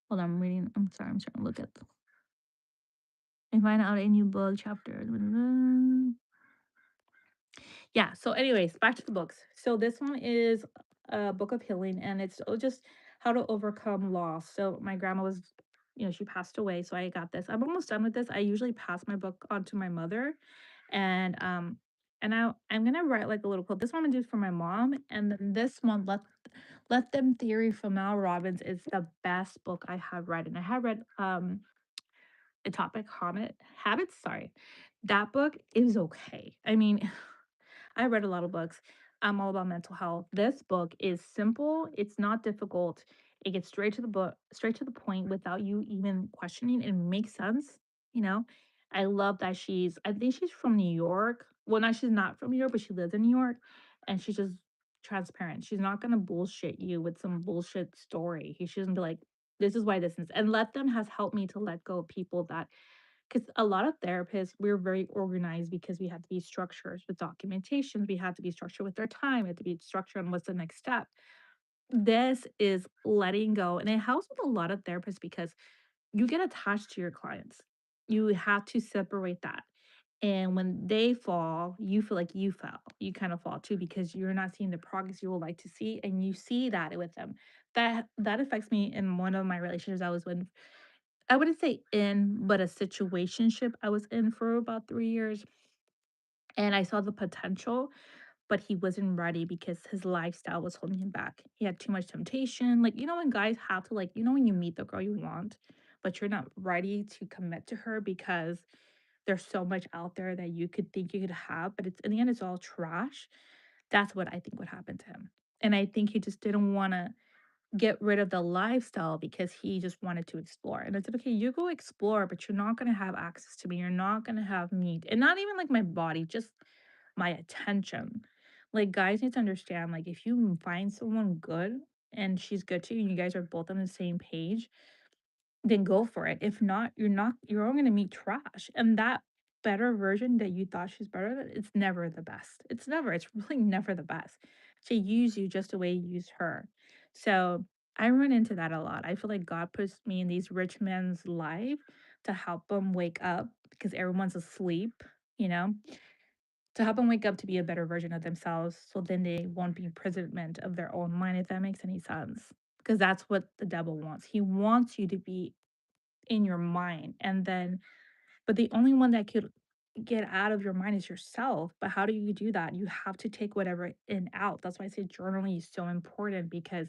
hold on, I'm reading. I'm sorry, I'm trying to look at. And find out a new book chapter. Yeah, so anyways, back to the books. So this one is a book of healing and it's just how to overcome loss. So my grandma was, she passed away, so I got this. I'm almost done with this. I usually pass my book on to my mother and I'm gonna write like a little quote. This one I'm gonna do for my mom, and then this one, Let Them Theory from Mel Robbins is the best book I have read. And I have read Atomic Habits, sorry. That book is okay. I mean, I read a lot of books. I'm all about mental health. This book is simple, it's not difficult. It gets straight to the book, straight to the point without you even questioning. It makes sense, you know? I love that I think she's from New York. Well, no, she's not from New York, but she lives in New York and she's just transparent. She's not gonna bullshit you with some bullshit story. She shouldn't be like, this is why this is. And let them has helped me to let go of people that because a lot of therapists, we're very organized because we have to be structured with documentation. We have to be structured with our time. We have to be structured on what's the next step. This is letting go. And it helps with a lot of therapists because you get attached to your clients. You have to separate that. And when they fall, you feel like you fell. You kind of fall too because you're not seeing the progress you would like to see. And you see that with them. That affects me in one of my relationships I was with. I wouldn't say in, but a situationship I was in for about 3 years, and I saw the potential, but he wasn't ready because his lifestyle was holding him back. He had too much temptation, like, when guys have to, like when you meet the girl you want, but you're not ready to commit to her because there's so much out there that you could think you could have, but it's in the end, it's all trash. That's what I think would happen to him, and I think he just didn't wanna get rid of the lifestyle because he just wanted to explore. And I said, okay, you go explore, but you're not going to have access to me. You're not going to have me. And not even like my body, just my attention. Like, guys need to understand, like, if you find someone good and she's good to you and you guys are both on the same page, then go for it. If not, you're only gonna meet trash, and that better version that you thought she's better than, it's never the best. It's really never the best. She used you just the way you used her. So, I run into that a lot. I feel like God puts me in these rich men's life to help them wake up because everyone's asleep, you know? To help them wake up to be a better version of themselves, so then they won't be imprisonment of their own mind, if that makes any sense. Because that's what the devil wants. He wants you to be in your mind and then but the only one that could get out of your mind is yourself. But how do you do that? You have to take whatever in out. That's why I say journaling is so important because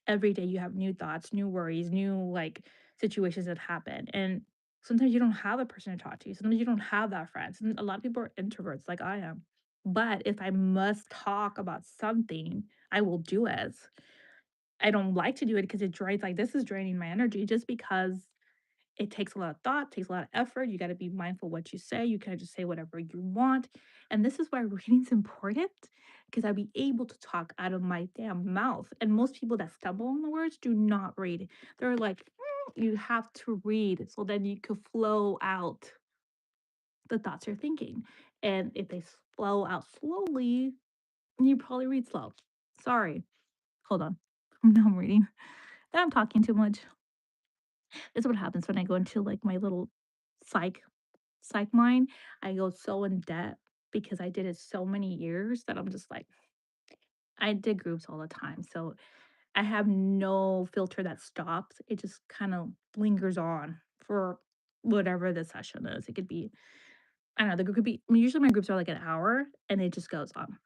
every day you have new thoughts, new worries, new like situations that happen. And sometimes you don't have a person to talk to. Sometimes you don't have that friend. A lot of people are introverts like I am. But if I must talk about something, I will do it. I don't like to do it because it drains like this is draining my energy just because it takes a lot of thought, takes a lot of effort. You gotta be mindful what you say. You can't just say whatever you want. And this is why reading's important because I'll be able to talk out of my damn mouth. And most people that stumble on the words do not read. They're like, you have to read so then you could flow out the thoughts you're thinking. And if they flow out slowly, you probably read slow. Sorry. Hold on. Now I'm reading. Now I'm talking too much. This is what happens when I go into like my little psych mind. I go so in debt because I did it so many years that I'm just like, I did groups all the time. So I have no filter that stops. It just kind of lingers on for whatever the session is. It could be, I don't know, the group could be, I mean, usually my groups are like an hour and it just goes on.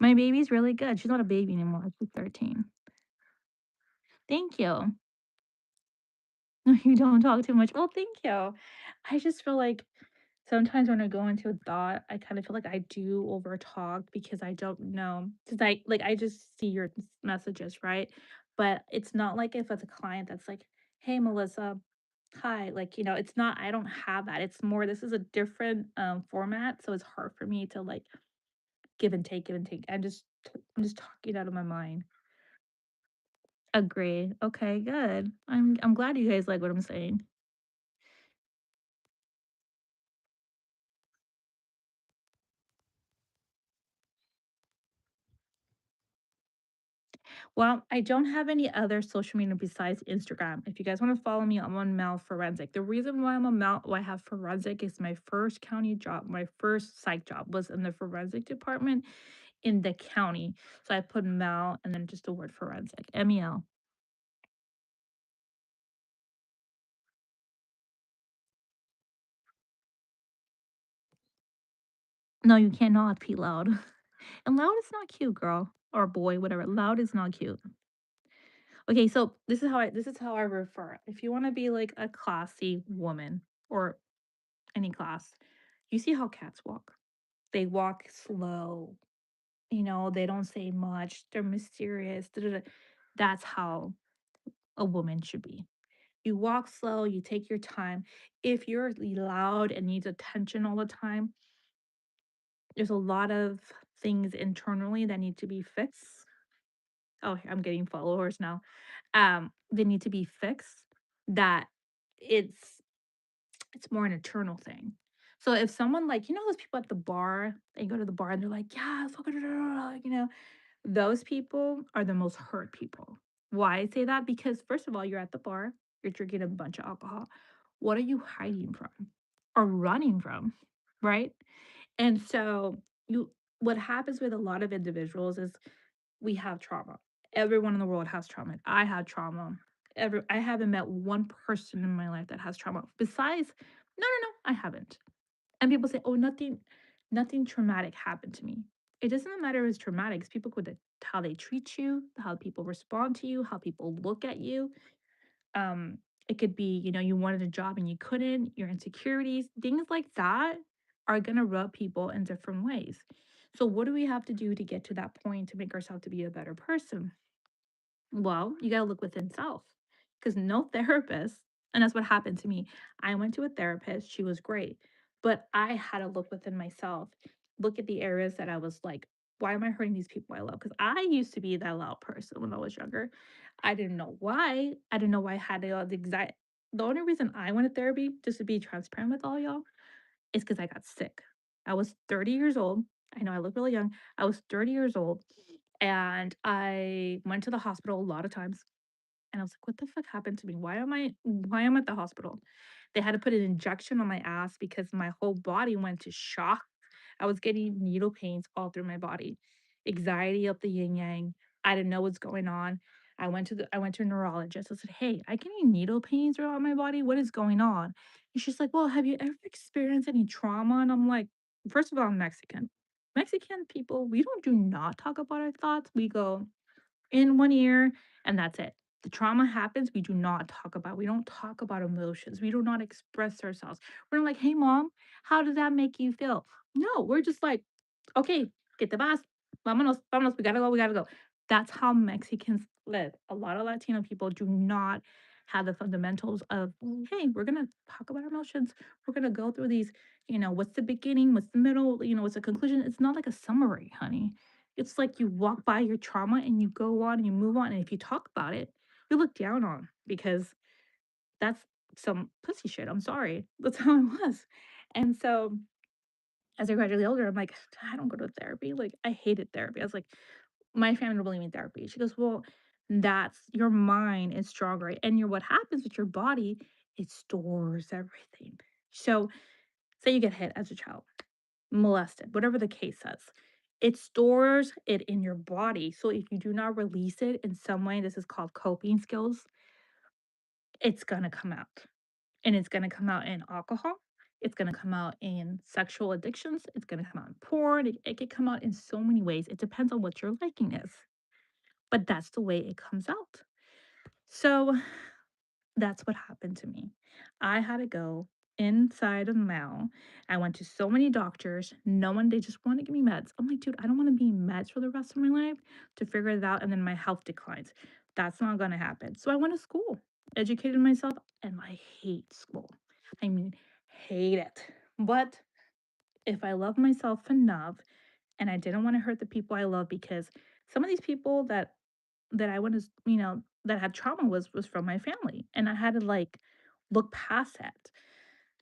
My baby's really good. She's not a baby anymore. She's 13. Thank you. You don't talk too much. Well, thank you. I just feel like sometimes when I go into a thought, I kind of feel like I do over talk because I don't know. Cause I just see your messages, right? But it's not like if it's a client that's like, hey, Melissa, hi. Like, it's not, I don't have that. It's more, this is a different format. So it's hard for me to like give and take, give and take. I'm just talking out of my mind. Agree. Okay, good. I'm glad you guys like what I'm saying. Well, I don't have any other social media besides Instagram. If you guys want to follow me, I'm on Mal Forensic. The reason why I'm on Mal, why I have Forensic is my first county job, my first psych job was in the forensic department in the county. So I put Mal and then just the word forensic, MEL. No, you cannot be loud. And loud is not cute, girl or boy, whatever. Loud is not cute. Okay, so this is how I refer. If you wanna be like a classy woman or any class, you see how cats walk. They walk slow, they don't say much, they're mysterious, da, da, da. That's how a woman should be. You walk slow, you take your time. If you're loud and needs attention all the time, there's a lot of things internally that need to be fixed. Oh, I'm getting followers now. They need to be fixed. That it's it's more an eternal thing. So if someone like those people at the bar, they go to the bar and they're like, yeah, those people are the most hurt people. Why I say that? Because first of all, you're at the bar, you're drinking a bunch of alcohol. What are you hiding from or running from? Right? And so you what happens with a lot of individuals is we have trauma. Everyone in the world has trauma. I had trauma. I haven't met one person in my life that has trauma. Besides, no, no, no, I haven't. And people say, "Oh, nothing traumatic happened to me." It doesn't matter if it's traumatic. It's people with how they treat you, how people respond to you, how people look at you. Um, it could be, you wanted a job and you couldn't, your insecurities, things like that are gonna rub people in different ways. So what do we have to do to get to that point to make ourselves to be a better person? Well, you gotta look within self, because no therapist, and that's what happened to me. I went to a therapist, she was great, but I had to look within myself, look at the areas that I was like, why am I hurting these people I love? Because I used to be that loud person when I was younger. I didn't know why. I didn't know why I had the exact. The only reason I went to therapy, just to be transparent with all y'all, is because I got sick. I was 30 years old. I know I look really young. I was 30 years old and I went to the hospital a lot of times. And I was like, what the fuck happened to me? Why am I at the hospital? They had to put an injection on my ass because my whole body went to shock. I was getting needle pains all through my body. Anxiety up the yin yang. I didn't know what's going on. I went to a neurologist. I said, "Hey, I get needle pains throughout my body. What is going on?" And she's like, "Well, have you ever experienced any trauma?" And I'm like, first of all, I'm Mexican. Mexican people, we don't do not talk about our thoughts. We go, in one ear, and that's it. The trauma happens, we do not talk about. We don't talk about emotions. We do not express ourselves. We're not like, "Hey, mom, how does that make you feel?" No, we're just like, "Okay, get the bus. Vámonos, vámonos. We gotta go. We gotta go." That's how Mexicans live. A lot of Latino people do not have the fundamentals of, "Hey, we're gonna talk about our emotions. We're gonna go through these. What's the beginning? What's the middle? What's the conclusion?" It's not like a summary, honey. It's like you walk by your trauma and you go on and you move on, and if you talk about it, you look down on because that's some pussy shit, I'm sorry. That's how I was. And so, as I gradually older, I'm like, "I don't go to therapy." Like, I hated therapy. I was like, "My family don't believe in therapy." She goes, "Well, that's your mind is stronger, and what happens with your body, it stores everything." So, say you get hit as a child, molested, whatever the case says. It stores it in your body. So if you do not release it in some way, this is called coping skills, it's going to come out. And it's going to come out in alcohol. It's going to come out in sexual addictions. It's going to come out in porn. It could come out in so many ways. It depends on what your liking is. But that's the way it comes out. So that's what happened to me. I had to go inside of Mel. I went to so many doctors. No one, they just want to give me meds. I'm like, dude, I don't want to be meds for the rest of my life to figure it out. And then my health declines. That's not going to happen. So I went to school, educated myself, and I hate school. I mean, hate it. But if I love myself enough and I didn't want to hurt the people I love, because some of these people that I went to, that had trauma was from my family, and I had to like look past that.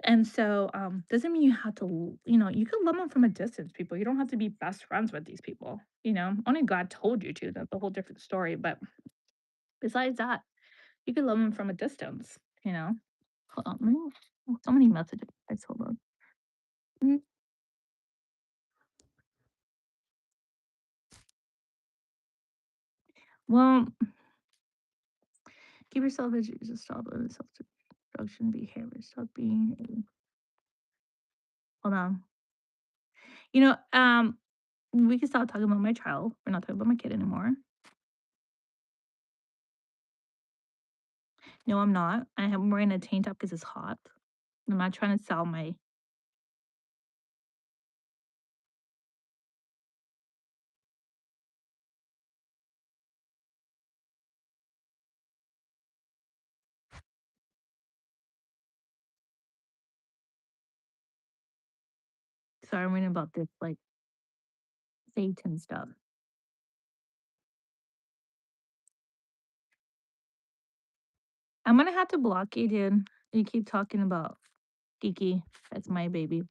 And so, doesn't mean you have to, you can love them from a distance. People, you don't have to be best friends with these people. Only God told you to. That's a whole different story. But besides that, you can love them from a distance. Hold on, so many messages. Guys, hold on. Mm, Well, give yourself a just stop self destruction behavior. Stop being. Hold on. You know, um, we can stop talking about my child. We're not talking about my kid anymore. No, I'm not. I am wearing a tank top because it's hot. I'm not trying to sell my sorry, I'm reading about this, like, Satan stuff. I'm gonna have to block you, dude. You keep talking about Kiki. That's my baby.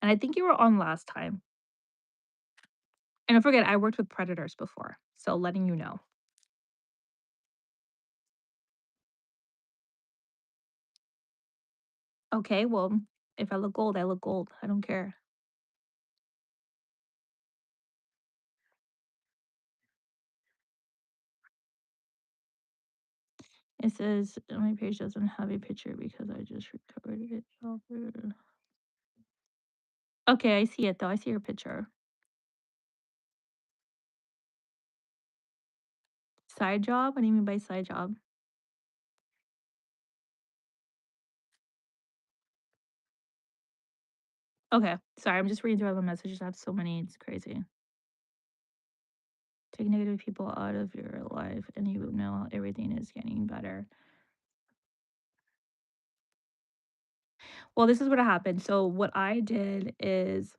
And I think you were on last time. And don't forget, I worked with predators before, so letting you know. Okay, well, if I look gold, I look gold. I don't care. It says my page doesn't have a picture because I just recorded it over. Okay, I see it though. I see your picture. Side job? What do you mean by side job? Okay, sorry. I'm just reading through all the messages. I have so many. It's crazy. Take negative people out of your life, and you will know everything is getting better. Well, this is what happened. So what I did is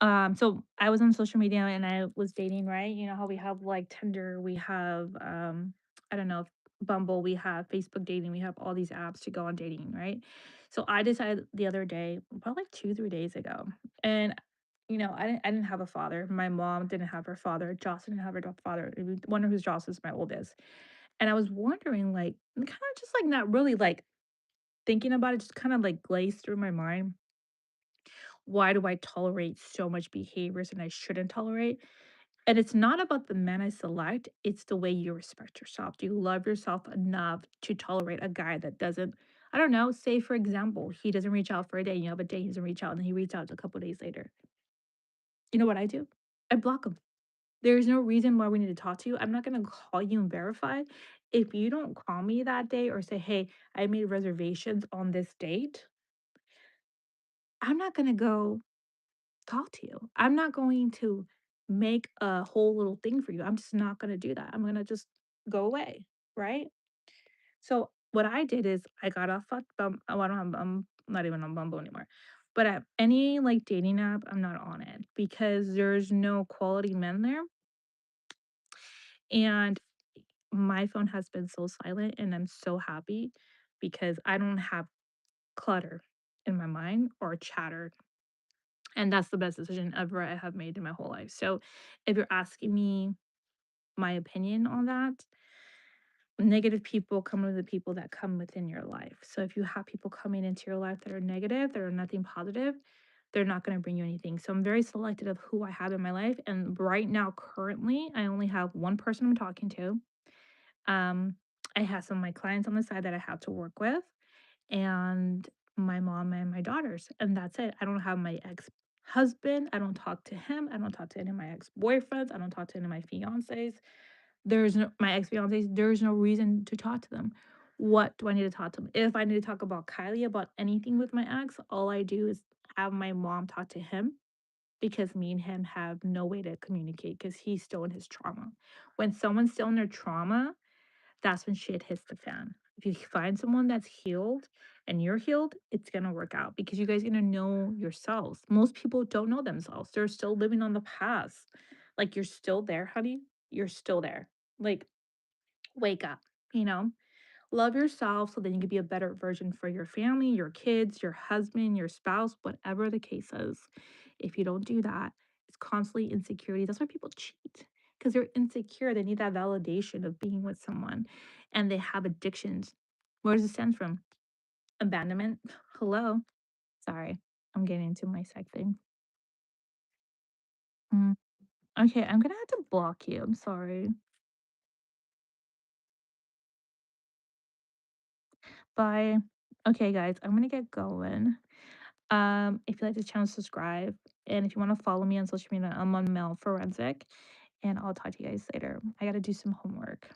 so I was on social media and I was dating, right? You know how we have like Tinder, we have I don't know, Bumble, we have Facebook dating, we have all these apps to go on dating, right? So I decided the other day, probably like 2, 3 days ago. And I didn't have a father. My mom didn't have her father. Joss didn't have her father. Wonder who's Joss is my oldest. And I was wondering, like, kind of just like not really like thinking about it, just kind of like glazed through my mind. Why do I tolerate so much behaviors and I shouldn't tolerate? And it's not about the men I select, it's the way you respect yourself. Do you love yourself enough to tolerate a guy that doesn't, I don't know, say for example, he doesn't reach out for a day, and you have a day, he doesn't reach out, and then he reaches out a couple days later. You know what I do? I block him. There's no reason why we need to talk to you. I'm not gonna call you and verify. If you don't call me that day or say, hey, I made reservations on this date, I'm not gonna go talk to you. I'm not going to make a whole little thing for you. I'm just not gonna do that. I'm gonna just go away, right? So what I did is I got off I don't have, I'm not even on Bumble anymore. But at any like dating app, I'm not on it because there's no quality men there. And my phone has been so silent and I'm so happy because I don't have clutter in my mind or chatter. And that's the best decision ever I have made in my whole life. So if you're asking me my opinion on that, negative people come with the people that come within your life. So if you have people coming into your life that are negative, that are nothing positive, they're not going to bring you anything. So I'm very selective of who I have in my life. And right now, currently, I only have one person I'm talking to. Um, I have some of my clients on the side that I have to work with, and my mom and my daughters, and that's it. I don't have my ex-husband. I don't talk to him. I don't talk to any of my ex-boyfriends. I don't talk to any of my fiancés. There's no my ex-fiancés, there's no reason to talk to them. What do I need to talk to them? If I need to talk about Kylie, about anything with my ex, all I do is have my mom talk to him because me and him have no way to communicate because he's still in his trauma. When someone's still in their trauma, that's when shit hits the fan. If you find someone that's healed and you're healed, it's gonna work out because you guys gonna know yourselves. Most people don't know themselves. They're still living on the past. Like you're still there, honey. You're still there. Like, wake up, you know? Love yourself so then you can be a better version for your family, your kids, your husband, your spouse, whatever the case is. If you don't do that, it's constantly insecurity. That's why people cheat because they're insecure. They need that validation of being with someone and they have addictions. Where does it stem from? Abandonment. Hello. Sorry. I'm getting into my sec thing. Mm, okay, I'm gonna have to block you. I'm sorry. Bye. Okay, guys, I'm gonna get going. If you like this channel, subscribe. And if you want to follow me on social media, I'm on Mel Forensic. And I'll talk to you guys later. I got to do some homework.